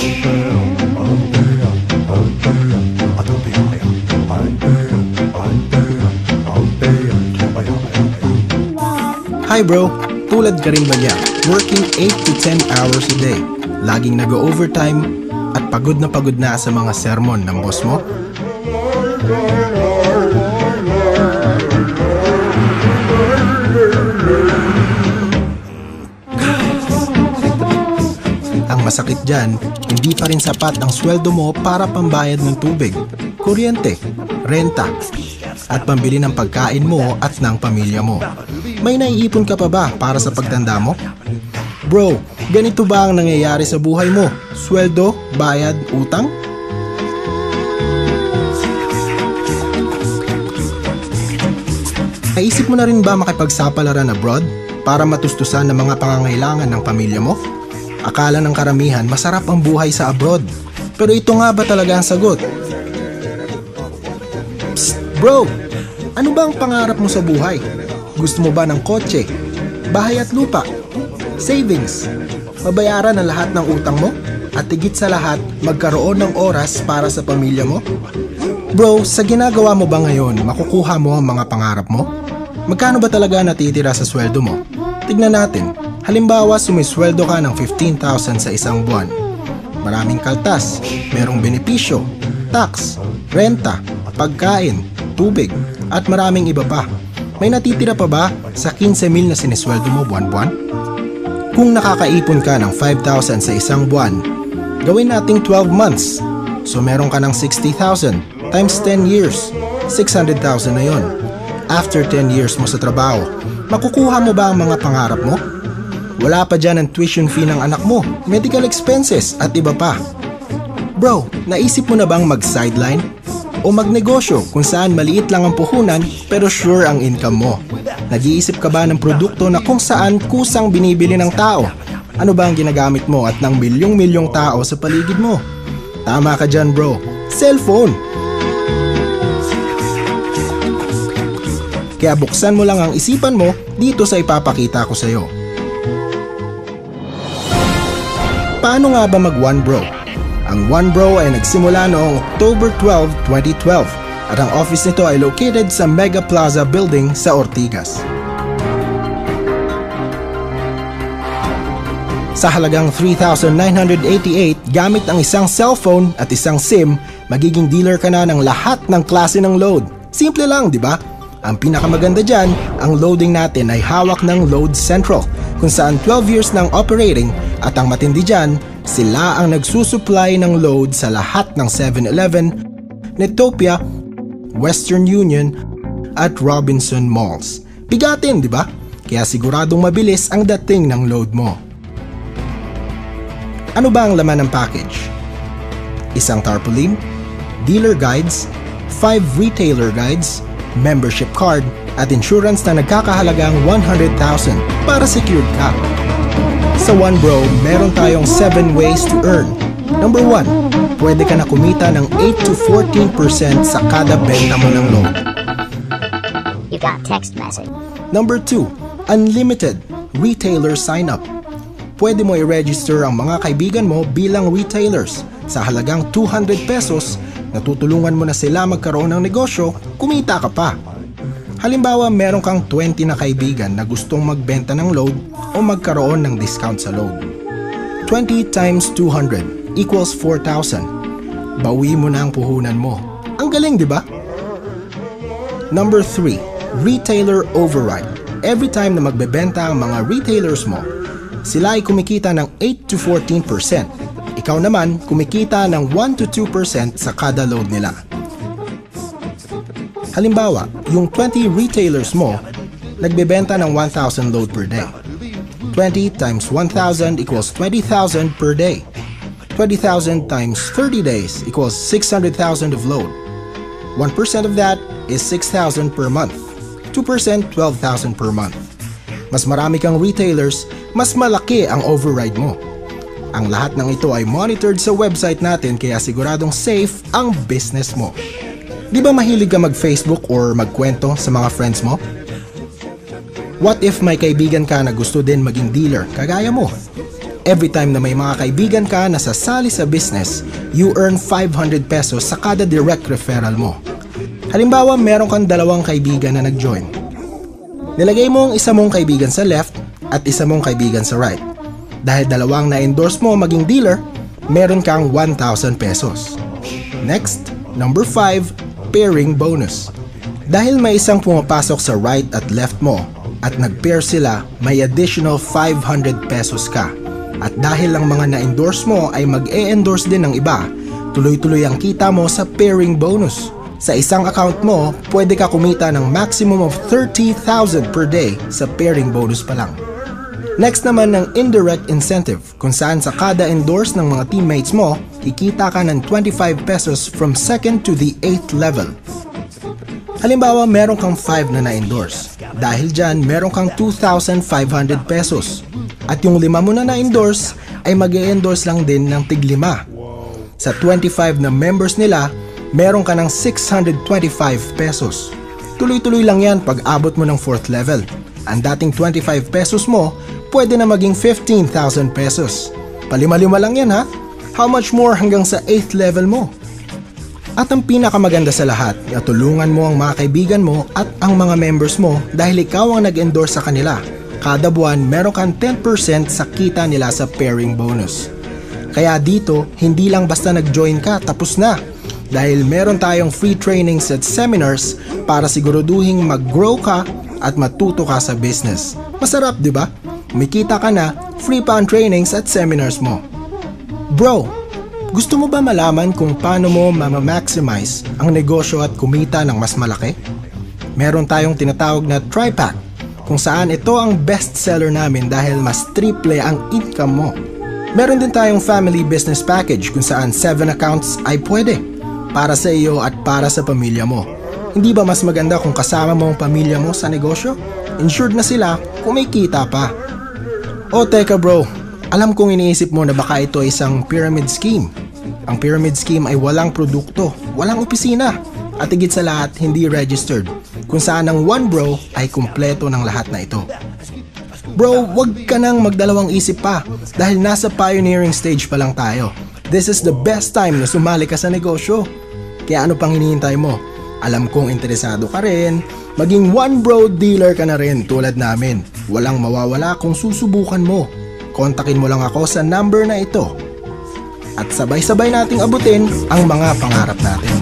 Hi bro, tulad ka rin ba niya? Working 8 to 10 hours a day, laging nag-overtime at pagod na sa mga sermon ng boss mo? Ang masakit dyan, hindi pa rin sapat ang sweldo mo para pambayad ng tubig, kuryente, renta, at pambili ng pagkain mo at ng pamilya mo. May naiipon ka pa ba para sa pagtanda mo? Bro, ganito ba ang nangyayari sa buhay mo? Sweldo, bayad, utang? Naisip mo na rin ba makipagsapalaran abroad para matustusan ang mga pangangailangan ng pamilya mo? Akala ng karamihan masarap ang buhay sa abroad. Pero ito nga ba talaga ang sagot? Psst, bro! Ano ba ang pangarap mo sa buhay? Gusto mo ba ng kotse, bahay at lupa, savings, mabayaran ang lahat ng utang mo, at higit sa lahat, magkaroon ng oras para sa pamilya mo? Bro, sa ginagawa mo ba ngayon, makukuha mo ang mga pangarap mo? Magkano ba talaga natitira sa sweldo mo? Tignan natin. Halimbawa, sumisweldo ka ng 15,000 sa isang buwan. Maraming kaltas, merong benepisyo, tax, renta, pagkain, tubig, at maraming iba pa. May natitira pa ba sa 15,000 na sinisweldo mo buwan-buwan? Kung nakakaipon ka ng 5,000 sa isang buwan, gawin nating 12 months. So meron ka ng 60,000 times 10 years, 600,000 na yon. After 10 years mo sa trabaho, makukuha mo ba ang mga pangarap mo? Wala pa dyan ang tuition fee ng anak mo, medical expenses at iba pa. Bro, naisip mo na bang mag-sideline? O magnegosyo kung saan maliit lang ang puhunan pero sure ang income mo? Nag-iisip ka ba ng produkto na kung saan kusang binibili ng tao? Ano ba ang ginagamit mo at ng milyong-milyong tao sa paligid mo? Tama ka dyan bro, cellphone! Kaya buksan mo lang ang isipan mo dito sa ipapakita ko sa'yo. Paano nga ba mag One Bro? Ang One Bro ay nagsimula noong October 12, 2012 at ang office nito ay located sa Mega Plaza Building sa Ortigas. Sa halagang 3,988 gamit ang isang cellphone at isang SIM, magiging dealer ka na ng lahat ng klase ng load. Simple lang, di ba? Ang pinakamaganda dyan, ang loading natin ay hawak ng Load Central kung saan 12 years ng operating at ang matindi dyan, sila ang nagsusupply ng load sa lahat ng 7-Eleven, Netopia, Western Union at Robinson Malls. Bigatin, di ba? Kaya siguradong mabilis ang dating ng load mo. Ano ba ang laman ng package? Isang tarpaulin, dealer guides, 5 retailer guides, membership card, at insurance na nagkakahalagang 100,000 para secured ka. Sa One Bro, meron tayong 7 ways to earn. Number 1, pwede ka na kumita ng 8 to 14% sa kada benta mo ng load. You got text message. Number 2, unlimited retailer sign-up. Pwede mo i-register ang mga kaibigan mo bilang retailers. Sa halagang 200 pesos, natutulungan mo na sila magkaroon ng negosyo, kumita ka pa. Halimbawa, meron kang 20 na kaibigan na gustong magbenta ng load o magkaroon ng discount sa load. 20 times 200 equals 4,000. Bawi mo na ang puhunan mo. Ang galing, di ba? Number 3, retailer override. Every time na magbebenta ang mga retailers mo, sila ay kumikita ng 8 to 14%. Ikaw naman, kumikita ng 1 to 2% sa kada load nila. Halimbawa, yung 20 retailers mo, nagbebenta ng 1,000 load per day. 20 times 1,000 equals 20,000 per day. 20,000 times 30 days equals 600,000 of load. 1% of that is 6,000 per month. 2% 12,000 per month. Mas marami kang retailers, mas malaki ang override mo. Ang lahat ng ito ay monitored sa website natin kaya siguradong safe ang business mo. Di ba mahilig ka mag-Facebook or magkwento sa mga friends mo? What if may kaibigan ka na gusto din maging dealer kagaya mo? Every time na may mga kaibigan ka na sasali sa business, you earn 500 pesos sa kada direct referral mo. Halimbawa, meron kang 2 kaibigan na nag-join. Nilagay mo ang isa mong kaibigan sa left at isa mong kaibigan sa right. Dahil 2 na-endorse mo maging dealer, meron kang 1,000 pesos. Next, number 5, pairing bonus. Dahil may isang pumapasok sa right at left mo at nag-pair sila, may additional 500 pesos ka. At dahil ang mga na-endorse mo ay mag-e-endorse din ng iba, tuloy-tuloy ang kita mo sa pairing bonus. Sa isang account mo, pwede ka kumita ng maximum of 30,000 per day sa pairing bonus pa lang. Next naman ng indirect incentive, kung saan sa kada endorse ng mga teammates mo, kikita ka ng 25 pesos from 2nd to the 8th level. Halimbawa, meron kang 5 na na-endorse. Dahil dyan, meron kang 2,500 pesos. At yung 5 mo na na-endorse ay mag-e-endorse lang din ng tig-5. Sa 25 na members nila, meron ka ng 625 pesos. Tuloy-tuloy lang yan pag abot mo ng 4th level. Ang dating 25 pesos mo, pwede na maging 15,000 pesos. Palima-lima lang yan ha? How much more hanggang sa 8th level mo? At ang pinakamaganda sa lahat, tulungan mo ang mga kaibigan mo at ang mga members mo dahil ikaw ang nag-endorse sa kanila. Kada buwan, meron kang 10% sa kita nila sa pairing bonus. Kaya dito, hindi lang basta nag-join ka, tapos na. Dahil meron tayong free trainings at seminars para siguraduhin mag-grow ka at matuto ka sa business. Masarap, di ba? Kumikita ka na, free pa ang trainings at seminars mo. Bro, gusto mo ba malaman kung paano mo ma-maximize ang negosyo at kumita ng mas malaki? Meron tayong tinatawag na TriPack, kung saan ito ang best seller namin dahil mas triple ang income mo. Meron din tayong family business package kung saan 7 accounts ay pwede para sa iyo at para sa pamilya mo. Hindi ba mas maganda kung kasama mo ang pamilya mo sa negosyo? Insured na sila kung may kita pa. O teka bro, alam kong iniisip mo na baka ito ay isang pyramid scheme. Ang pyramid scheme ay walang produkto, walang opisina, at higit sa lahat hindi registered, kung saan ang one bro ay kumpleto ng lahat na ito. Bro, wag ka nang magdalawang isip pa dahil nasa pioneering stage pa lang tayo. This is the best time na sumali ka sa negosyo. Kaya ano pang hinihintay mo? Alam kong interesado ka rin, maging one bro dealer ka na rin tulad namin. Walang mawawala kung susubukan mo. Kontakin mo lang ako sa number na ito. At sabay-sabay nating abutin ang mga pangarap natin.